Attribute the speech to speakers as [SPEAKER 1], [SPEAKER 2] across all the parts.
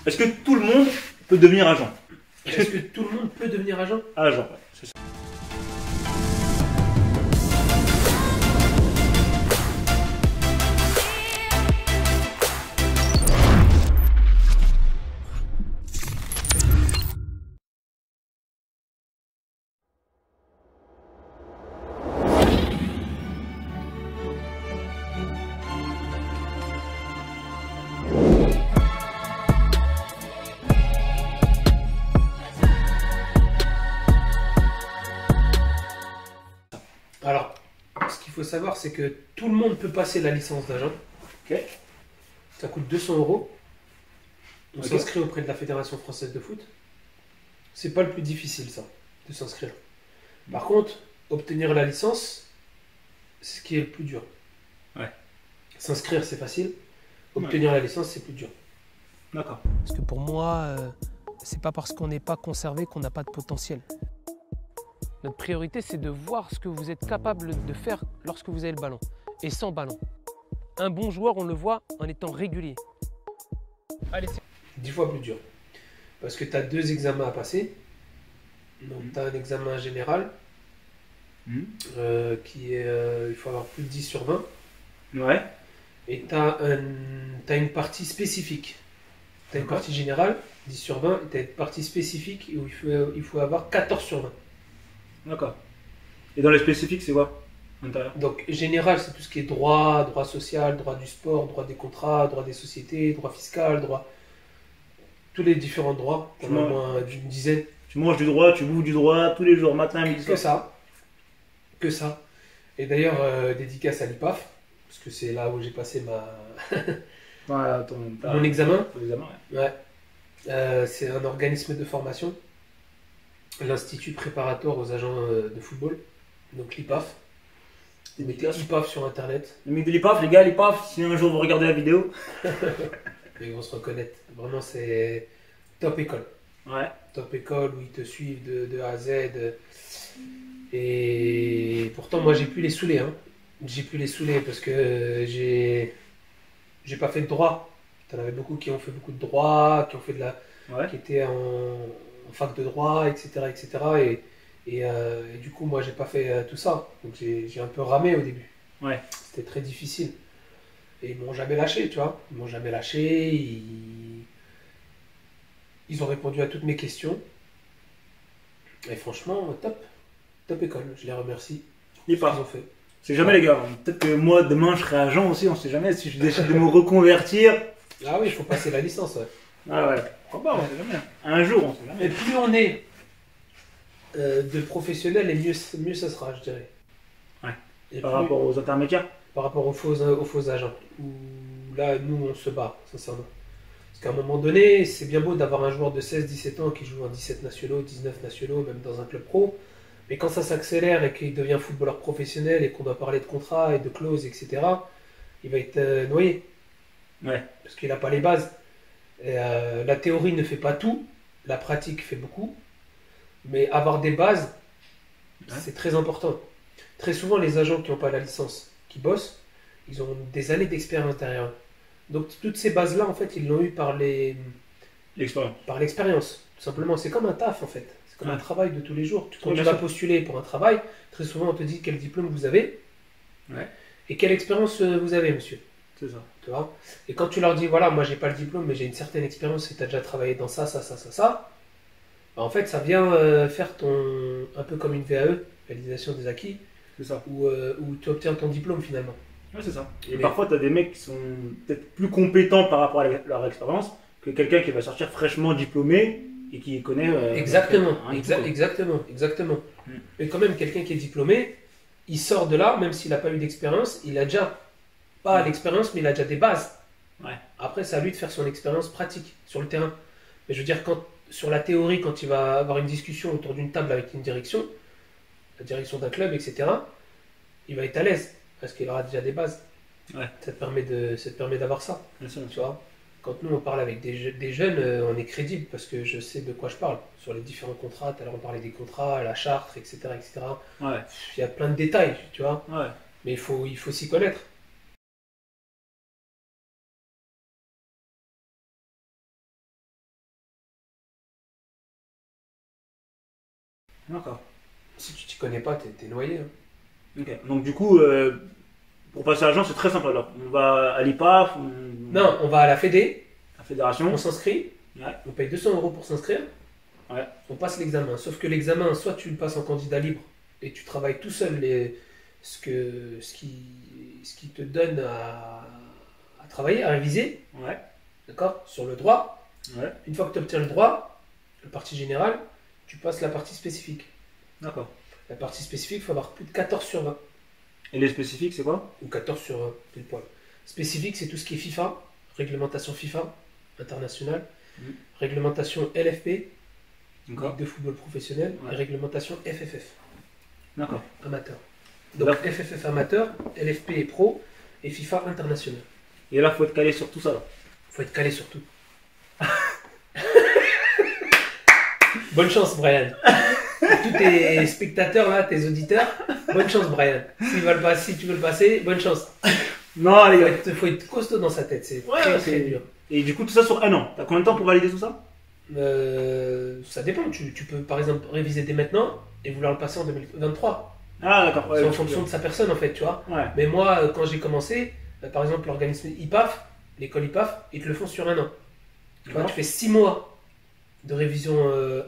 [SPEAKER 1] Est-ce que tout le monde peut devenir agent?
[SPEAKER 2] Est-ce que tout le monde peut devenir agent?
[SPEAKER 1] Agent, ouais, c'est ça.
[SPEAKER 2] Alors, ce qu'il faut savoir, c'est que tout le monde peut passer la licence d'agent.
[SPEAKER 1] Ok.
[SPEAKER 2] Ça coûte 200 €. On
[SPEAKER 1] Ok.
[SPEAKER 2] s'inscrit auprès de la Fédération française de foot. C'est pas le plus difficile, ça, de s'inscrire. Par contre, obtenir la licence, c'est ce qui est le plus dur.
[SPEAKER 1] Ouais.
[SPEAKER 2] S'inscrire, c'est facile. Obtenir la licence, c'est plus dur.
[SPEAKER 1] D'accord.
[SPEAKER 2] Parce que pour moi, c'est pas parce qu'on n'est pas conservé qu'on n'a pas de potentiel. Notre priorité, c'est de voir ce que vous êtes capable de faire lorsque vous avez le ballon et sans ballon. Un bon joueur, on le voit en étant régulier. Allez, c'est 10 fois plus dur. Parce que tu as 2 examens à passer. Donc, tu as un examen général qui est. Il faut avoir plus de 10 sur 20.
[SPEAKER 1] Ouais.
[SPEAKER 2] Et tu as une partie spécifique. Tu as une partie générale, 10 sur 20, et tu as une partie spécifique où il faut avoir 14 sur 20.
[SPEAKER 1] D'accord. Et dans les spécifiques, c'est quoi à l'intérieur?
[SPEAKER 2] Donc, général, c'est tout ce qui est droit, droit social, droit du sport, droit des contrats, droit des sociétés, droit fiscal, droit. Tous les différents droits,
[SPEAKER 1] Tu
[SPEAKER 2] on en a
[SPEAKER 1] m'as-
[SPEAKER 2] au moins d'une dizaine.
[SPEAKER 1] Tu manges du droit, tu bouffes du droit tous les jours, matin, midi,
[SPEAKER 2] Que
[SPEAKER 1] soir.
[SPEAKER 2] ça. Que ça. Et d'ailleurs, dédicace à l'IPAF, parce que c'est là où j'ai passé
[SPEAKER 1] Voilà,
[SPEAKER 2] mon examen.
[SPEAKER 1] ton examen, ouais.
[SPEAKER 2] Ouais. C'est un organisme de formation, l'Institut préparatoire aux agents de football, donc l'IPAF. Vous mettez
[SPEAKER 1] Dédicace.
[SPEAKER 2] IPAF sur internet,
[SPEAKER 1] Les mecs de l'IPAF, les gars, l'IPAF, si un jour vous regardez la vidéo.
[SPEAKER 2] et ils vont se reconnaître. Vraiment, c'est top école.
[SPEAKER 1] Ouais.
[SPEAKER 2] Top école où ils te suivent de A à Z. Et pourtant, moi, j'ai pu les saouler. Hein. J'ai pu les saouler parce que j'ai pas fait de droit. T'en avais beaucoup qui ont fait beaucoup de droit, qui ont fait
[SPEAKER 1] Ouais.
[SPEAKER 2] qui étaient en fac de droit, etc., etc. Et du coup, moi, j'ai pas fait tout ça. Donc, j'ai un peu ramé au début.
[SPEAKER 1] Ouais.
[SPEAKER 2] C'était très difficile. Et ils m'ont jamais lâché, tu vois. Ils m'ont jamais lâché. Ils ont répondu à toutes mes questions. Et franchement, top. Top école. Je les remercie. Ils
[SPEAKER 1] L'IPAF.
[SPEAKER 2] ont fait.
[SPEAKER 1] C'est jamais les gars. Peut-être que moi, demain, je serai agent aussi, on sait jamais. Si je décide de me reconvertir.
[SPEAKER 2] Ah oui, il faut passer la licence, ouais.
[SPEAKER 1] Ah ouais. Pourquoi pas, on sait jamais. Un jour, on sait jamais.
[SPEAKER 2] Et plus on est de professionnels, et mieux ça sera, je dirais.
[SPEAKER 1] Ouais.
[SPEAKER 2] Et
[SPEAKER 1] Par
[SPEAKER 2] plus-
[SPEAKER 1] rapport aux intermédiaires.
[SPEAKER 2] par rapport aux faux agents. Où là, nous, on se bat, sincèrement. Parce qu'à un moment donné, c'est bien beau d'avoir un joueur de 16-17 ans qui joue en 17 nationaux, 19 nationaux, même dans un club pro. Mais quand ça s'accélère et qu'il devient footballeur professionnel et qu'on doit parler de contrat et de clauses, etc., il va être noyé.
[SPEAKER 1] Ouais.
[SPEAKER 2] Parce qu'il n'a pas les bases. Et, la théorie ne fait pas tout, la pratique fait beaucoup. Mais avoir des bases,
[SPEAKER 1] Ouais.
[SPEAKER 2] c'est très important. Très souvent, les agents qui n'ont pas la licence, qui bossent, ils ont des années d'expérience derrière eux. Donc toutes ces bases-là, en fait, ils l'ont eu par
[SPEAKER 1] L'expérience.
[SPEAKER 2] l'expérience. Tout simplement, c'est comme un taf, en fait. C'est comme un
[SPEAKER 1] Ouais.
[SPEAKER 2] travail de tous les jours. Quand
[SPEAKER 1] Bien
[SPEAKER 2] tu vas
[SPEAKER 1] sûr.
[SPEAKER 2] postuler pour un travail, très souvent, on te dit quel diplôme vous avez
[SPEAKER 1] Ouais.
[SPEAKER 2] et quelle expérience vous avez, monsieur.
[SPEAKER 1] C'est ça.
[SPEAKER 2] Tu vois. Et quand tu leur dis, voilà, moi, j'ai pas le diplôme, mais j'ai une certaine expérience et tu as déjà travaillé dans ça, ça, ça, ça, ça, bah, en fait, ça vient faire un peu comme une VAE, réalisation des acquis,
[SPEAKER 1] C'est ça.
[SPEAKER 2] où tu obtiens ton diplôme finalement.
[SPEAKER 1] Ouais, c'est ça. Et
[SPEAKER 2] Mais-
[SPEAKER 1] parfois, tu as des mecs qui sont peut-être plus compétents par rapport à leur expérience que quelqu'un qui va sortir fraîchement diplômé et qui connaît.
[SPEAKER 2] Exactement,
[SPEAKER 1] rien du tout, quoi.
[SPEAKER 2] exactement.
[SPEAKER 1] Mm.
[SPEAKER 2] Mais quand même, quelqu'un qui est diplômé, il sort de là, même s'il n'a pas eu d'expérience, il a déjà, pas l'expérience, mais il a déjà des bases.
[SPEAKER 1] Ouais.
[SPEAKER 2] Après, c'est à lui de faire son expérience pratique sur le terrain. Mais je veux dire, sur la théorie, quand il va avoir une discussion autour d'une table avec une direction, la direction d'un club, etc., il va être à l'aise, parce qu'il aura déjà des bases.
[SPEAKER 1] Ouais.
[SPEAKER 2] Ça te permet d'avoir ça.
[SPEAKER 1] Bien sûr, bien
[SPEAKER 2] Tu
[SPEAKER 1] sûr.
[SPEAKER 2] vois, quand nous on parle avec des jeunes, on est crédible parce que je sais de quoi je parle. Sur les différents contrats, tout à l'heure on parlait des contrats, la charte, etc., etc.
[SPEAKER 1] Ouais.
[SPEAKER 2] Il y a plein de détails, tu vois,
[SPEAKER 1] Ouais.
[SPEAKER 2] mais il faut s'y connaître.
[SPEAKER 1] D'accord.
[SPEAKER 2] Si tu t'y connais pas, t'es noyé. Hein.
[SPEAKER 1] Ok. Donc du coup, pour passer à l'agent, c'est très simple alors. On va à l'IPAF,
[SPEAKER 2] Non, on va à la Fédé,
[SPEAKER 1] la fédération.
[SPEAKER 2] on s'inscrit,
[SPEAKER 1] Ouais.
[SPEAKER 2] on paye 200 € pour s'inscrire,
[SPEAKER 1] Ouais.
[SPEAKER 2] on passe l'examen. Sauf que l'examen, soit tu le passes en candidat libre et tu travailles tout seul ce qui te donne à travailler, à réviser,
[SPEAKER 1] Ouais.
[SPEAKER 2] d'accord, sur le droit.
[SPEAKER 1] Ouais.
[SPEAKER 2] Une fois que tu obtiens le droit, la partie générale, tu passes la partie spécifique.
[SPEAKER 1] D'accord.
[SPEAKER 2] La partie spécifique, il faut avoir plus de 14 sur 20.
[SPEAKER 1] Et les spécifiques, c'est quoi?
[SPEAKER 2] Ou 14 sur 20, pile poil. Spécifique, c'est tout ce qui est FIFA, réglementation FIFA internationale, réglementation LFP,
[SPEAKER 1] D'accord.
[SPEAKER 2] Ligue de football professionnel,
[SPEAKER 1] Ouais.
[SPEAKER 2] et réglementation FFF,
[SPEAKER 1] D'accord.
[SPEAKER 2] amateur. Donc
[SPEAKER 1] D'accord.
[SPEAKER 2] FFF amateur, LFP et pro, et FIFA international.
[SPEAKER 1] Et là, faut être calé sur tout ça là.
[SPEAKER 2] Faut être calé sur tout. Bonne chance, Brian. Pour tous tes spectateurs, là, tes auditeurs, bonne chance, Brian. Si tu veux le passer, bonne chance.
[SPEAKER 1] Non, les gars.
[SPEAKER 2] Faut être costaud dans sa tête, c'est
[SPEAKER 1] Ouais,
[SPEAKER 2] très,
[SPEAKER 1] c'est-
[SPEAKER 2] très dur.
[SPEAKER 1] Et du coup, tout ça sur un an. T'as combien de temps pour valider tout ça?
[SPEAKER 2] Ça dépend, tu peux par exemple réviser dès maintenant et vouloir le passer en 2023.
[SPEAKER 1] Ah, d'accord. Ouais,
[SPEAKER 2] C'est en
[SPEAKER 1] je
[SPEAKER 2] fonction de sa personne en fait, tu vois.
[SPEAKER 1] Ouais.
[SPEAKER 2] Mais moi, quand j'ai commencé, par exemple l'organisme IPAF, l'école IPAF, ils te le font sur un an. Tu vois,
[SPEAKER 1] D'accord.
[SPEAKER 2] tu fais 6 mois de révision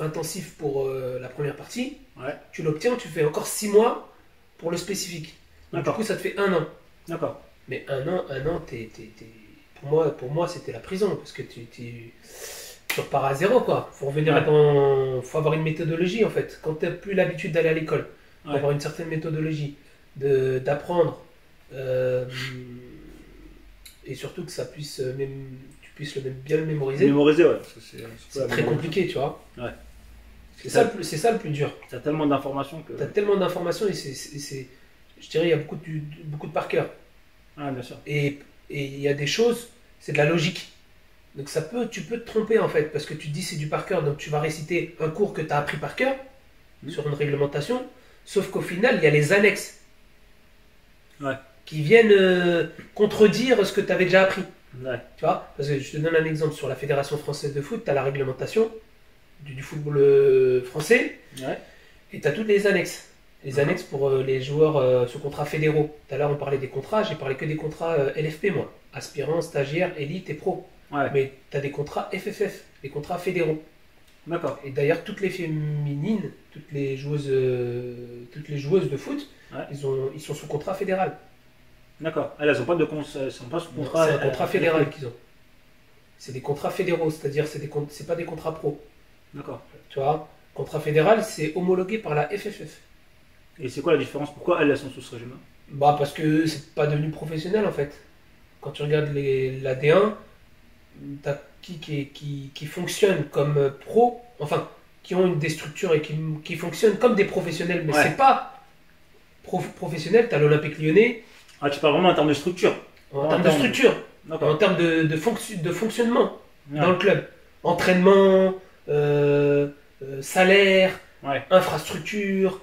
[SPEAKER 2] intensive pour la première partie,
[SPEAKER 1] Ouais.
[SPEAKER 2] tu l'obtiens, tu fais encore 6 mois pour le spécifique. Donc, du
[SPEAKER 1] D'accord.
[SPEAKER 2] coup, ça te fait un an.
[SPEAKER 1] D'accord.
[SPEAKER 2] Mais un an, pour moi, c'était la prison parce que tu repars à zéro, quoi. Faut revenir
[SPEAKER 1] Ouais.
[SPEAKER 2] faut avoir une méthodologie, en fait. Quand tu n'as plus l'habitude d'aller à l'école, faut
[SPEAKER 1] Ouais.
[SPEAKER 2] avoir une certaine méthodologie, d'apprendre, et surtout que ça puisse, tu puisses bien le mémoriser.
[SPEAKER 1] Mémoriser, ouais. Parce que
[SPEAKER 2] C'est très compliqué, tu vois.
[SPEAKER 1] Ouais.
[SPEAKER 2] C'est ça le plus dur.
[SPEAKER 1] T'as tellement d'informations que.
[SPEAKER 2] Tu as tellement d'informations et je dirais, il y a beaucoup de par cœur.
[SPEAKER 1] Ah, bien sûr.
[SPEAKER 2] Et il y a des choses, c'est de la logique. Donc tu peux te tromper en fait, parce que tu te dis c'est du par cœur, donc tu vas réciter un cours que tu as appris par cœur sur une réglementation, sauf qu'au final, il y a les annexes
[SPEAKER 1] Ouais.
[SPEAKER 2] qui viennent contredire ce que tu avais déjà appris.
[SPEAKER 1] Ouais.
[SPEAKER 2] Tu vois, parce que je te donne un exemple, sur la Fédération française de foot, tu as la réglementation du football français,
[SPEAKER 1] Ouais.
[SPEAKER 2] et tu as toutes les annexes. Les annexes pour les joueurs sous contrats fédéraux. Tout à l'heure, on parlait des contrats, j'ai parlé que des contrats LFP, moi. Aspirant, stagiaire, élite et pro.
[SPEAKER 1] Ouais.
[SPEAKER 2] Mais tu as des contrats FFF, les contrats fédéraux.
[SPEAKER 1] D'accord.
[SPEAKER 2] Et d'ailleurs, toutes les féminines, toutes les joueuses de foot,
[SPEAKER 1] Ouais.
[SPEAKER 2] ils sont sous contrat fédéral.
[SPEAKER 1] D'accord. Elles ont pas de elles sont pas sous
[SPEAKER 2] C'est
[SPEAKER 1] contrat.
[SPEAKER 2] un contrat fédéral qu'ils ont. C'est des contrats fédéraux, c'est-à-dire c'est pas des contrats pro.
[SPEAKER 1] D'accord.
[SPEAKER 2] Tu vois, contrat fédéral, c'est homologué par la FFF.
[SPEAKER 1] Et c'est quoi la différence? Pourquoi elles sont sous ce régime-là?
[SPEAKER 2] Bah parce que c'est pas devenu professionnel en fait. Quand tu regardes la D1, t'as qui fonctionnent comme pro, enfin qui ont des structures et qui fonctionnent comme des professionnels, mais
[SPEAKER 1] Ouais.
[SPEAKER 2] c'est pas professionnel. T'as l'Olympique Lyonnais
[SPEAKER 1] Ah, tu parles vraiment en termes de structure.
[SPEAKER 2] en termes de structure, en
[SPEAKER 1] D'accord.
[SPEAKER 2] termes de fonctionnement
[SPEAKER 1] Ouais.
[SPEAKER 2] dans le club, entraînement, salaire,
[SPEAKER 1] Ouais.
[SPEAKER 2] infrastructure,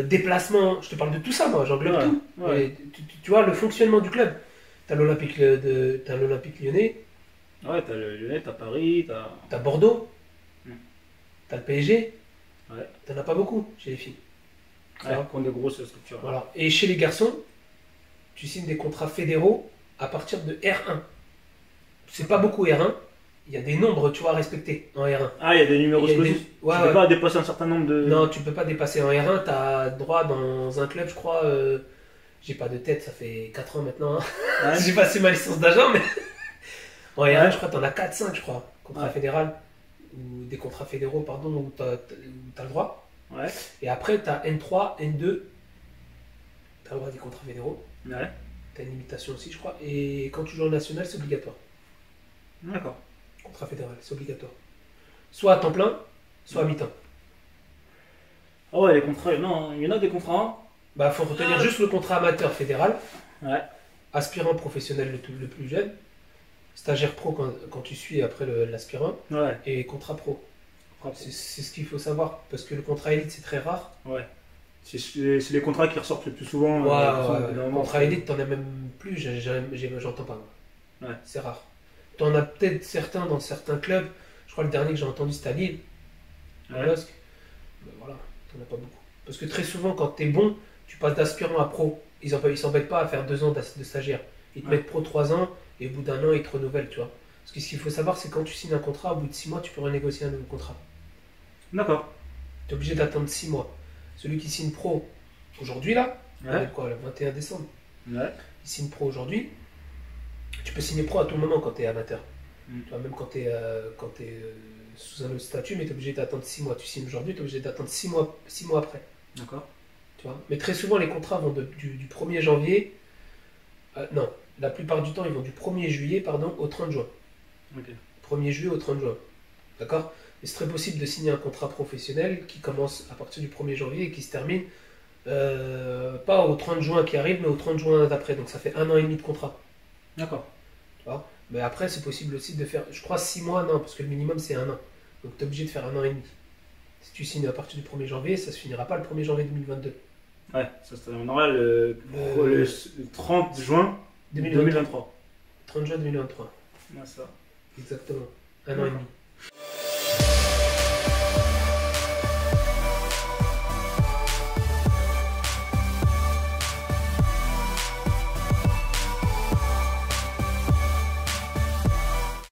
[SPEAKER 2] déplacement. Je te parle de tout ça, moi, j'englobe
[SPEAKER 1] Ouais.
[SPEAKER 2] tout.
[SPEAKER 1] Ouais.
[SPEAKER 2] Et tu vois le fonctionnement du club. T'as l'Olympique Lyonnais,
[SPEAKER 1] Ouais, t'as le Lyonnais, t'as Paris,
[SPEAKER 2] t'as Bordeaux,
[SPEAKER 1] Mm.
[SPEAKER 2] t'as le PSG.
[SPEAKER 1] Ouais.
[SPEAKER 2] T'en as pas beaucoup chez les filles.
[SPEAKER 1] Ouais, qui ont des grosses structures.
[SPEAKER 2] Voilà. Et chez les garçons, tu signes des contrats fédéraux à partir de R1. C'est pas beaucoup R1. Il y a des nombres, tu vois, à respecter en R1.
[SPEAKER 1] Ah, il y a des numéros
[SPEAKER 2] Il y a des-
[SPEAKER 1] explosifs.
[SPEAKER 2] Ouais,
[SPEAKER 1] Tu peux
[SPEAKER 2] ouais.
[SPEAKER 1] pas dépasser un certain nombre de.
[SPEAKER 2] Non, tu peux pas dépasser en R1. Tu as droit dans un club, je crois. J'ai pas de tête, ça fait 4 ans maintenant. Hein.
[SPEAKER 1] Ouais.
[SPEAKER 2] J'ai passé ma licence d'agent, mais. En R1,
[SPEAKER 1] Ouais.
[SPEAKER 2] je crois que t'en as 4-5, je crois. Contrat
[SPEAKER 1] Ouais.
[SPEAKER 2] fédéral. Ou des contrats fédéraux, pardon, où t'as le droit.
[SPEAKER 1] Ouais.
[SPEAKER 2] Et après, t'as N3, N2. T'as le droit des contrats fédéraux.
[SPEAKER 1] Ouais.
[SPEAKER 2] T'as une limitation aussi, je crois. Et quand tu joues en national, c'est obligatoire.
[SPEAKER 1] D'accord.
[SPEAKER 2] Contrat fédéral, c'est obligatoire. Soit à temps plein, soit à mi-temps.
[SPEAKER 1] Ah ouais, les contrats. Non, il y en a des contrats.
[SPEAKER 2] Bah, faut retenir juste le contrat amateur fédéral.
[SPEAKER 1] Ouais.
[SPEAKER 2] Aspirant professionnel le plus jeune, stagiaire pro quand tu suis après l'aspirant,
[SPEAKER 1] Ouais.
[SPEAKER 2] et contrat pro.
[SPEAKER 1] Après,
[SPEAKER 2] C'est ce qu'il faut savoir, parce que le contrat élite c'est très rare.
[SPEAKER 1] Ouais. C'est les contrats qui ressortent le plus souvent.
[SPEAKER 2] Le contrat élite, t'en as même plus, j'entends pas.
[SPEAKER 1] Ouais.
[SPEAKER 2] C'est rare. T'en as peut-être certains dans certains clubs, je crois le dernier que j'ai entendu c'était à Lille, à
[SPEAKER 1] Ouais.
[SPEAKER 2] LOSC. Ben voilà, T'en as pas beaucoup. Parce que très souvent, quand tu es bon, tu passes d'aspirant à pro. Ils s'embêtent pas à faire 2 ans de stagiaire. Ils te
[SPEAKER 1] Ouais.
[SPEAKER 2] mettent pro 3 ans et au bout d'un an, ils te renouvellent, tu vois. Parce que ce qu'il faut savoir, c'est quand tu signes un contrat, au bout de 6 mois, tu peux renégocier un nouveau contrat.
[SPEAKER 1] D'accord.
[SPEAKER 2] Tu es obligé d'attendre 6 mois. Celui qui signe pro aujourd'hui, là, on
[SPEAKER 1] Ouais.
[SPEAKER 2] est quoi, le 21 décembre,
[SPEAKER 1] Ouais.
[SPEAKER 2] il signe pro aujourd'hui. Tu peux signer pro à tout moment quand tu es amateur.
[SPEAKER 1] Mm.
[SPEAKER 2] Tu vois, même quand tu es, sous un autre statut, mais tu es obligé d'attendre 6 mois. Tu signes aujourd'hui, tu es obligé d'attendre 6 mois après.
[SPEAKER 1] D'accord.
[SPEAKER 2] Tu vois. Mais très souvent, les contrats vont du 1er janvier. Non, la plupart du temps, ils vont du 1er juillet pardon, au 30 juin.
[SPEAKER 1] Ok.
[SPEAKER 2] 1er juillet au 30 juin. D'accord. Mais c'est très possible de signer un contrat professionnel qui commence à partir du 1er janvier et qui se termine pas au 30 juin qui arrive, mais au 30 juin d'après. Donc ça fait 1 an et demi de contrat.
[SPEAKER 1] D'accord.
[SPEAKER 2] Tu vois. Mais après, c'est possible aussi de faire, je crois, 6 mois, non, parce que le minimum c'est 1 an. Donc tu es obligé de faire 1 an et demi. Si tu signes à partir du 1er janvier, ça se finira pas le 1er janvier 2022.
[SPEAKER 1] Ouais, ça se terminera le 30 juin
[SPEAKER 2] 2023.
[SPEAKER 1] 2023.
[SPEAKER 2] 30 juin 2023.
[SPEAKER 1] Ouais, ça.
[SPEAKER 2] Exactement. 1 an et demi.